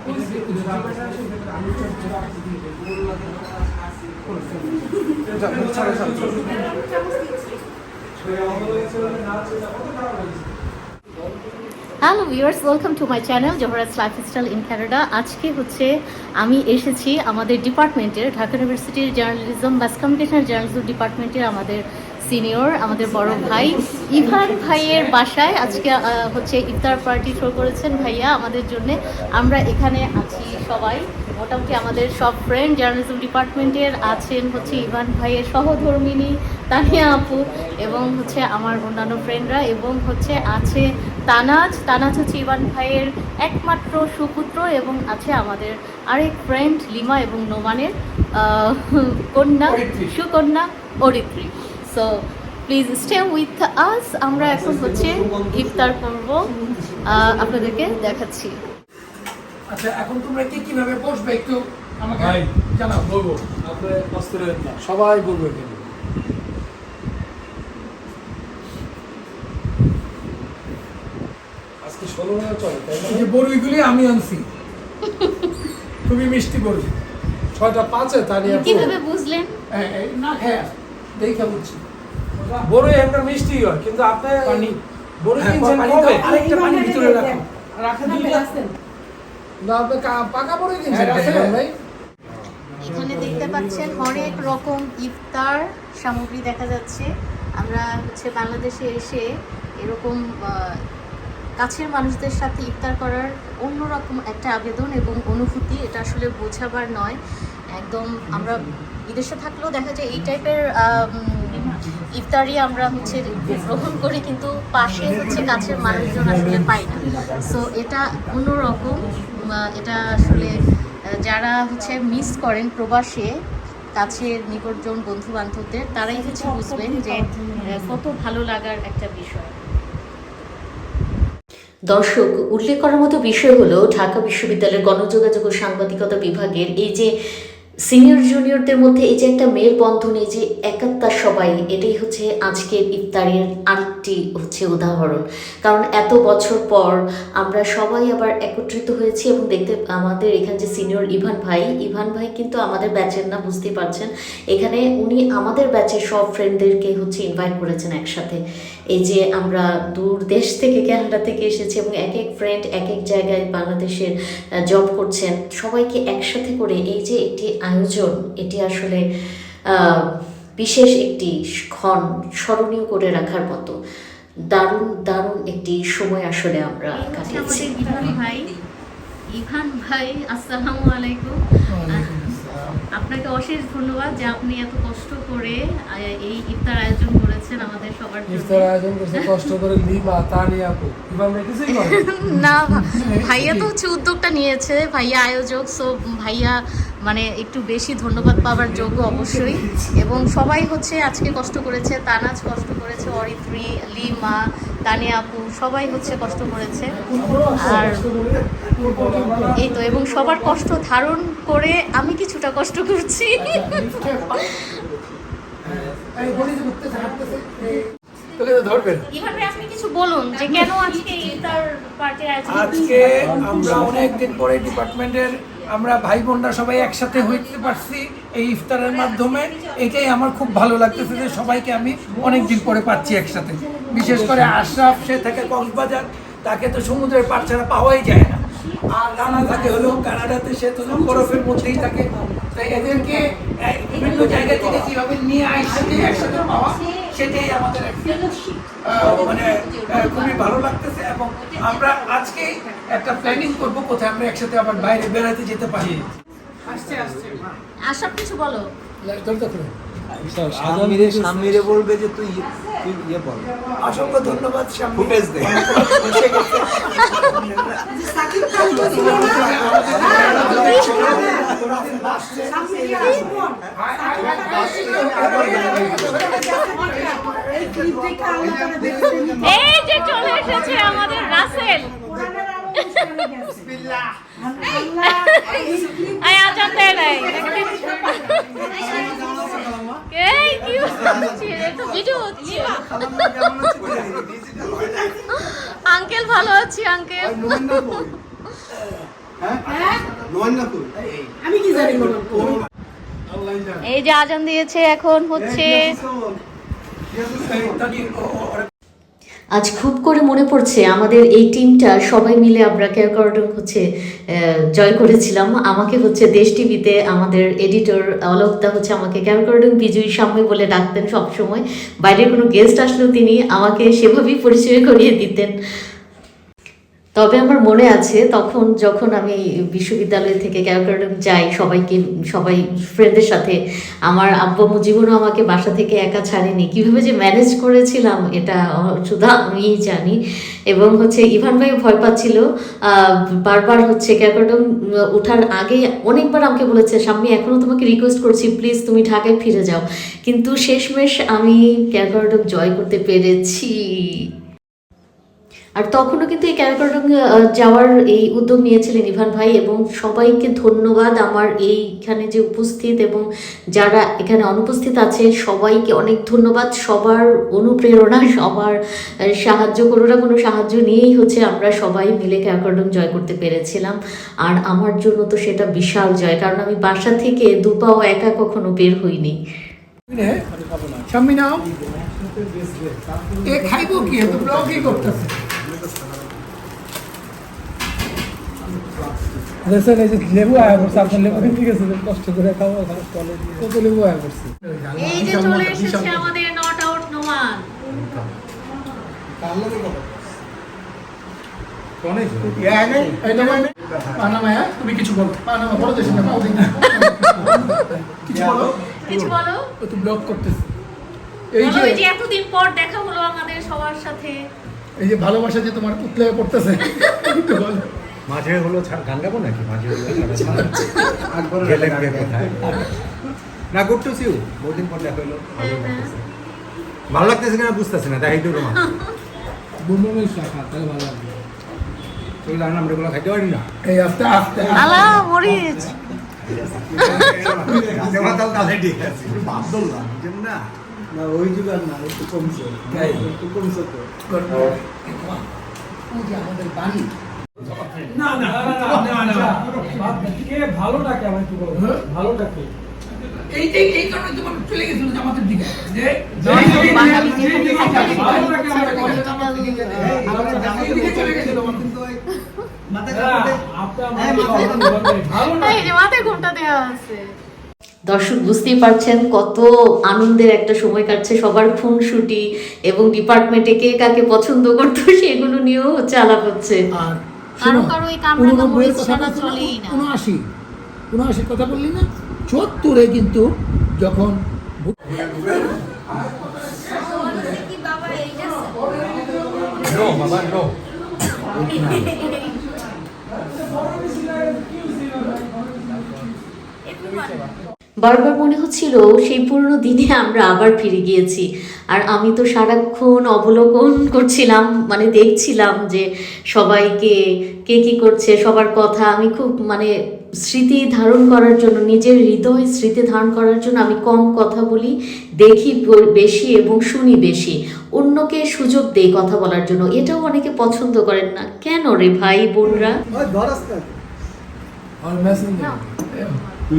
Hello viewers, welcome to my channel Zohra's lifestyle in Canada. আজকে হচ্ছে আমি এসেছি আমাদের ডিপার্টমেন্টের, ঢাকা ইউনিভার্সিটির জার্নালিজম মাস কমিউনিকেশন জার্নালিজম ডিপার্টমেন্টের আমাদের সিনিয়র, আমাদের বড় ভাই ইভান ভাইয়ের বাসায়। আজকে হচ্ছে ইফতার পার্টি থ্রো করেছেন ভাইয়া আমাদের জন্য। আমরা এখানে আছি সবাই, মোটামুটি আমাদের সব ফ্রেন্ড জার্নালিজম ডিপার্টমেন্টের আছেন, হচ্ছে ইভান ভাইয়ের সহধর্মিনী তানিয়া আপু এবং হচ্ছে আমার অন্যান্য ফ্রেন্ডরা, এবং হচ্ছে আছে তানাজ হচ্ছে ইভান ভাইয়ের একমাত্র সুপুত্র, এবং আছে আমাদের আরেক ফ্রেন্ড লিমা এবং নোমানের Sukanya Aritri. So please stay with us. আমরা এখন হচ্ছে ইফতার করব, আপনাদেরকে দেখাচ্ছি। আচ্ছা, এখন তোমরা কিভাবে বসবে একটু আমাকে জানাও। বলবো আপনারা কষ্ট করেন না, সবাই বলবো এখানে। আজকে 16 টাকা চলে, তাই না? যে বড়ইগুলি আমি আনছি, খুবই মিষ্টি বড়ই, 6টা 5-এ। তানিয়া কিভাবে বুঝলেন? না খায় দেখা বুঝছি। বড়ই একটা মিষ্টি হয়, কিন্তু আপনি পানি বড়ই কিনছেন কবে? আরেকটা পানি ভিতরে রাখো। রাখেন দুইটা আছেন না, আপনি পাকা বড়ই কিনছেন ভাই? এখানে দেখতে পাচ্ছেন অনেক রকম ইফতার সামগ্রী দেখা যাচ্ছে। আমরা হচ্ছে বাংলাদেশে এসে এরকম কাছের মানুষদের সাথে ইফতার করার অন্যরকম একটা আবেদন এবং অনুভূতি, এটা আসলে বোঝাবার নয় একদম। আমরা বিদেশে থাকলেও দেখা যায় এই টাইপের ইফতারি আমরা হচ্ছে গ্রহণ করি, কিন্তু পাশে হচ্ছে কাছের মানুষজন আসলে পাই না। সো এটা অন্যরকম। এটা আসলে যারা হচ্ছে মিস করেন প্রবাসে কাছের নিকটজন বন্ধু বান্ধবদের, তারাই হচ্ছে বুঝবেন যে কত ভালো লাগার একটা বিষয়। দর্শক, উল্লেখ করার মতো বিষয় হলো ঢাকা বিশ্ববিদ্যালয়ের গণযোগাযোগ ও সাংবাদিকতা বিভাগের এই যে সিনিয়র জুনিয়রদের মধ্যে এই যে একটা মেলবন্ধন, এই যে একাত্তা সবাই, এটাই হচ্ছে আজকের ইফতারের আরেকটি হচ্ছে উদাহরণ। কারণ এত বছর পর আমরা সবাই আবার একত্রিত হয়েছি, এবং দেখতে আমাদের এখানে যে সিনিয়র ইভান ভাই কিন্তু আমাদের ব্যাচের না, বুঝতেই পারছেন। এখানে উনি আমাদের ব্যাচের সব ফ্রেন্ডদেরকে হচ্ছে ইনভাইট করেছেন একসাথে। এই যে আমরা দূর দেশ থেকে, ক্যানাডা থেকে এসেছি, এবং এক এক ফ্রেন্ড এক এক জায়গায় বাংলাদেশের জব করছেন, সবাইকে একসাথে করে এই যে একটি আয়োজন, এটি আসলে বিশেষ একটি ক্ষণ স্মরণীয় করে রাখার মতো দারুণ একটি সময় আসলে আমরা কাটিয়েছি। ইভান ভাই, আসসালামু আলাইকুম। আপনাকে অশেষ ধন্যবাদ যে আপনি এত কষ্ট করে এই ইফতার আয়োজন করেছেন আমাদের সবার জন্য। ইফতার আয়োজন করতে কষ্ট করে লিমা, তানিয়া আপু, ইভান ভাই কিছুই করে না, ভাইয়া তো হচ্ছে উদ্যোগটা নিয়েছে, ভাইয়া আয়োজক। সো ভাইয়া মানে একটু বেশি ধন্যবাদ পাওয়ার যোগ্য অবশ্যই। এবং সবাই হচ্ছে আজকে কষ্ট করেছে, তানাজ কষ্ট করেছে, অরিত্রী, লিমা, তানিয়া আপু সবাই হচ্ছে কষ্ট করেছে। আর এই তো, এবং সবার কষ্ট ধারণ করে আমি কিছুটা কষ্ট করছি। আপনি কিছু বলুন যে কেন আজকে ইফতার পার্টির আয়োজন? আজকে আমরা অনেকদিন পরে ডিপার্টমেন্টের আমরা ভাই বোনরা সবাই একসাথে হইতে পারছি এই ইফতারের মাধ্যমে। এটাই আমার খুব ভালো লাগতেছে যে সবাইকে আমি অনেকদিন পরে পাচ্ছি একসাথে। বিশেষ করে আশরাফ, সে থাকে কক্সবাজার, তাকে তো সমুদ্রের পাড় ছাড়া পাওয়াই যায় না। আর রানা থাকে হলো কানাডাতে, সে তো বরফের মধ্যেই থাকে। তাই এদেরকে বিভিন্ন জায়গা থেকে কীভাবে নিয়ে একসাথে পাওয়া, সেটাই আমাদের মানে খুবই ভালো লাগতেছে। এবং আমরা আজকে একটা প্ল্যানিং করব কোথায় আমরা একসাথে আবার বাইরে বেড়াতে যেতে পারি। আশা কিছু বলো। সামনে বলবে যে তুই বল। অসংখ্য ধন্যবাদ। ফুটেজ দে। এই যে চলে এসেছে আমাদের রাসেল। আঙ্কেল ভালো আছি আঙ্কেল। আমি কি জানি বলুন এই যে আজান দিয়েছে, এখন হচ্ছে আজ খুব করে মনে পড়ছে আমাদের এই টিমটা সবাই মিলে আমরা কেয়ারকর্ডন হচ্ছে জয় করেছিলাম। আমাকে হচ্ছে দেশ টিভিতে আমাদের এডিটর অলকদা হচ্ছে আমাকে কেয়ারকর্ডন বিজয়ী সামনে বলে ডাকতেন সবসময়। বাইরের কোনো গেস্ট আসলেও তিনি আমাকে সেভাবেই পরিচয় করিয়ে দিতেন। তবে আমার মনে আছে তখন যখন আমি বিশ্ববিদ্যালয় থেকে কেয়ারকর্ডন যাই সবাই ফ্রেন্ডদের সাথে, আমার আব্বু জীবনও আমাকে বাসা থেকে একা ছাড়েনি। কীভাবে যে ম্যানেজ করেছিলাম এটা শুধু আমিই জানি। এবং হচ্ছে ইভান ভাই ভয় পাচ্ছিল বারবার হচ্ছে কেয়ারকর্ডন ওঠার আগে অনেকবার আমাকে বলেছে, স্বামী এখনও তোমাকে রিকোয়েস্ট করছি প্লিজ তুমি ঢাকায় ফিরে যাও। কিন্তু শেষমেশ আমি কেয়ারকর্ডন জয় করতে পেরেছি। আর তখনও কিন্তু এই কেয়ারকর্ডন যাওয়ার এই উদ্যোগ নিয়েছিলেন ইভান ভাই, এবং সবাইকে ধন্যবাদ। আমার এইখানে যে উপস্থিত এবং যারা এখানে অনুপস্থিত আছে সবাইকে অনেক ধন্যবাদ। সবার অনুপ্রেরণা, সবার সাহায্য, কোনো না কোনো সাহায্য নিয়েই হচ্ছে আমরা সবাই মিলে কেয়ারকর্ডন জয় করতে পেরেছিলাম। আর আমার জন্য তো সেটা বিশাল জয়, কারণ আমি বাসা থেকে দুপাও একা কখনো বের হইনি। সামনে নাও এ খাইবো কি তো ব্লগই করতেছে। দেখছেন এই যে লেবু আয়া করছে, আপনার লেবু ঠিক আছে কষ্ট করে খাবো, কত লেবু আয়া করছে। এই যে চলে এসেছে আমাদের নট আউট নোমান। পানামায়া তুমি কিছু বলো, পানামা বড় দেশ না, কিছু বলো, কিছু বলো। ও তো ব্লগ করতেছে। বলো, এই যে এতদিন পর দেখা হলো আমাদের সবার সাথে, এই যে ভালোবাসা যে তোমার উতলে পড়তেছে, একটু বলো। মাঝে হলো গান গাবো নাকি? মাঝে হলো গেলে কোথায় না করতেছি, বহুদিন পর দেখা হলো, ভালো লাগতেছে কিনা বুঝতেছি না, তাই তো রোমা বুমবুমের শাখা তাহলে ভালো লাগবে। ওগুলো আমরা এগুলো খাইতে পারি না। এই আস্তে আস্তে আলা মরিচ। না ওই যুগার না, একটু কমছে, একটু কমছে তো। আমাদের বাড়ি না না না কে ভালোটাকে আমার একটু বলো, ভালোটাকে এই কারণে তোমার চলে গেছিল জামাতের দিকে যে চলে গেছিল এই যে মাথায় ঘুমটা দেওয়া আছে। দর্শক বুঝতেই পারছেন কত আনন্দের একটা সময় কাটছে। সবার খুনসুটি এবং ডিপার্টমেন্টে কে কাকে পছন্দ করতো সেগুলো নিয়েও হচ্ছে আলাপ হচ্ছে। আর কারো কারো এই কামরাঙা মরিচ ছাড়া চলেই না। 79 কথা বললি না, 74-এ কিন্তু যখন নো বাবা নো বারবার মনে হচ্ছিল সেই পুরনো দিনে আমরা আবার ফিরে গিয়েছি। আর আমি তো সারাক্ষণ অবলোকন করছিলাম, মানে দেখছিলাম যে সবাইকে কে কী করছে, সবার কথা। আমি খুব মানে স্মৃতি ধারণ করার জন্য, নিজের হৃদয় স্মৃতি ধারণ করার জন্য আমি কম কথা বলি, দেখি বেশি এবং শুনি বেশি, অন্যকে সুযোগ দেই কথা বলার জন্য। এটাও অনেকে পছন্দ করেন না। কেন রে ভাই বোনরা?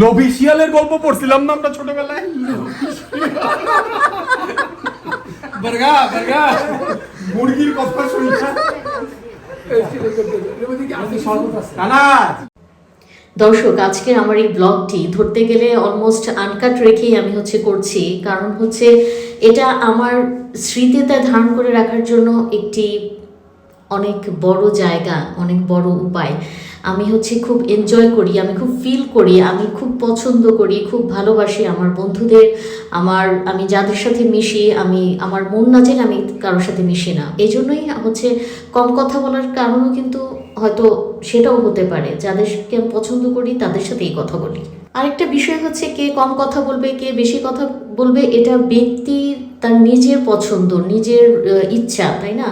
লোভী শিয়ালের গল্প পড়ছিলাম না আমরা ছোটবেলায়। বর্গা বর্গা মুরগির কথা শুনি না। দর্শক আজকের আমার এই ব্লগটি ধরতে গেলে অলমোস্ট আনকাট রেখেই আমি হচ্ছে করছি, কারণ হচ্ছে এটা আমার স্মৃতিতে ধারণ করে রাখার জন্য একটি অনেক বড় জায়গা, অনেক বড় উপায়। আমি হচ্ছে খুব এনজয় করি, আমি খুব ফিল করি, আমি খুব পছন্দ করি, খুব ভালোবাসি আমার বন্ধুদের, আমি যাদের সাথে মিশি, আমার মন না চাইলে আমি কারোর সাথে মিশি না। এই জন্যই হচ্ছে কম কথা বলার কারণও কিন্তু হয়তো সেটাও হতে পারে, যাদেরকে আমি পছন্দ করি তাদের সাথেই কথা বলি। আরেকটা বিষয় হচ্ছে কে কম কথা বলবে, কে বেশি কথা বলবে, এটা ব্যক্তির তার নিজের পছন্দ, নিজের ইচ্ছা, তাই না?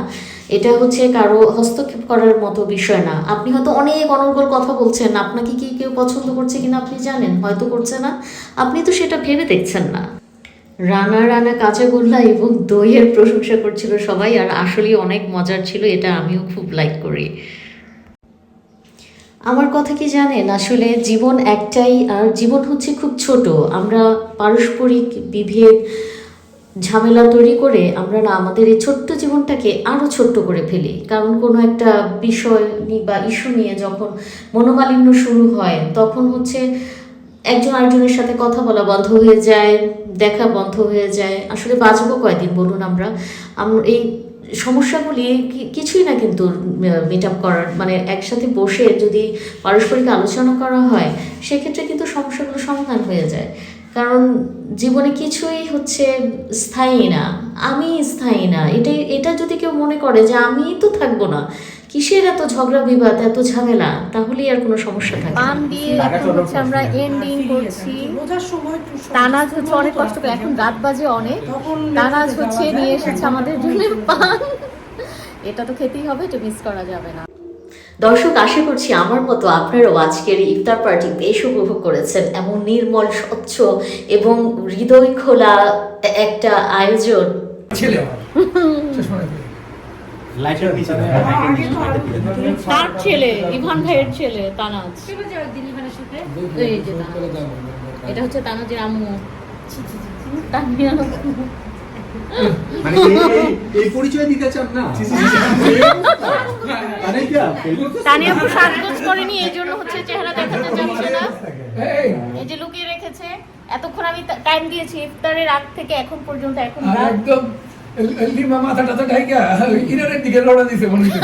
এটা হচ্ছে কারো হস্তক্ষেপ করার মতো বিষয় না। আপনি হয়তো অনেক অনর্গল কথা বলছেন, আপনাকে কি কেউ পছন্দ করছে কিনা আপনি জানেন, হয়তো করছে না, আপনি তো সেটা ভেবে দেখছেন না। রানা রানা কাঁচাগোল্লা এবং দইয়ের প্রশংসা করছিল সবাই, আর আসলেই অনেক মজার ছিল, এটা আমিও খুব লাইক করি। আমার কথা কি জানেন, আসলে জীবন একটাই, আর জীবন হচ্ছে খুব ছোট। আমরা পারস্পরিক বিভেদ ঝামেলা তৈরি করে আমরা না আমাদের এই ছোট্ট জীবনটাকে আরও ছোট্ট করে ফেলি। কারণ কোনো একটা বিষয় বা ইস্যু নিয়ে যখন মনোমালিন্য শুরু হয়, তখন হচ্ছে একজন আরেকজনের সাথে কথা বলা বন্ধ হয়ে যায়, দেখা বন্ধ হয়ে যায়। আসলে বাঁচবো কয়দিন বলুন আমরা? আমরা এই সমস্যাগুলি কিছুই না কিন্তু মিট আপ করার, মানে একসাথে বসে যদি পারস্পরিক আলোচনা করা হয়, সেক্ষেত্রে কিন্তু সমস্যাগুলো সমাধান হয়ে যায়। কারণ জীবনে কিছুই হচ্ছে স্থায়ী না, আমি স্থায়ী না। এটা যদি কেউ মনে করে যে আমিই তো থাকবো না, কিসের এত ঝগড়া বিবাদ, এত ঝামেলা, তাহলেই আর কোনো সমস্যা থাকে না। পান দিয়ে এখন হচ্ছে আমরা এন্ডিং করছি। রোজার সময় একটু তানাজ হচ্ছে অনেক কষ্ট করে, এখন রাত বাজে অনেক, তানাজ হচ্ছে নিয়ে এসেছে আমাদের জন্য পান। এটা তো খেতেই হবে, এটা মিস করা যাবে না। দর্শক, আশা করছি আমার মতো আপনারাও আজকের ইফতার পার্টি বেশ উপভোগ করেছেন। এমন নির্মল, স্বচ্ছ এবং হৃদয় খোলা একটা আয়োজন। ছেলে চশমা রাখবে। লাইটার নিচে তার ছেলে, ইভান ভাইয়ের ছেলে তানাজ। এই যে তানাজ। এটা হচ্ছে তানাজের আম্মু। তানিয়া। মানে এই পরিচয় দিতে চান না? তানিয়া আপু সাজগোজ করেনি, এই জন্য হচ্ছে চেহারা দেখাতে চাচ্ছে না। এই, এই যে লুকিয়ে রেখেছে। এতক্ষণ আমি টাইম দিয়েছি ইফতারের আগ থেকে এখন পর্যন্ত, এখন আর রাত। একদম লিমা মাথাটা তো ঢাইকা ইনারের দিকে রওনা দিছে মনে হচ্ছে।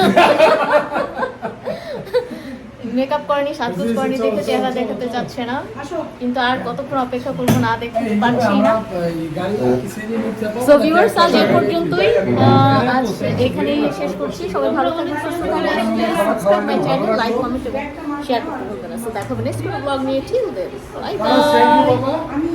মেকআপ করেনি, সাজগোজ করেনি দেখে চেহারা দেখাতে চাচ্ছে না। কিন্তু আর কতক্ষণ অপেক্ষা করবো, না দেখতে পারছি না। সো ভিউয়ার্স, আজ এই পর্যন্তই। আজ এখানেই শেষ করছি। সবাই ভালো থাকবেন, সুস্থ থাকবেন। Please subscribe my channel, like, comment এবং শেয়ার করতে ভুলবেন না। সো দেখা হবে নেক্সট ব্লগ নিয়ে। ঠিক আছে, বাই বাই। আমি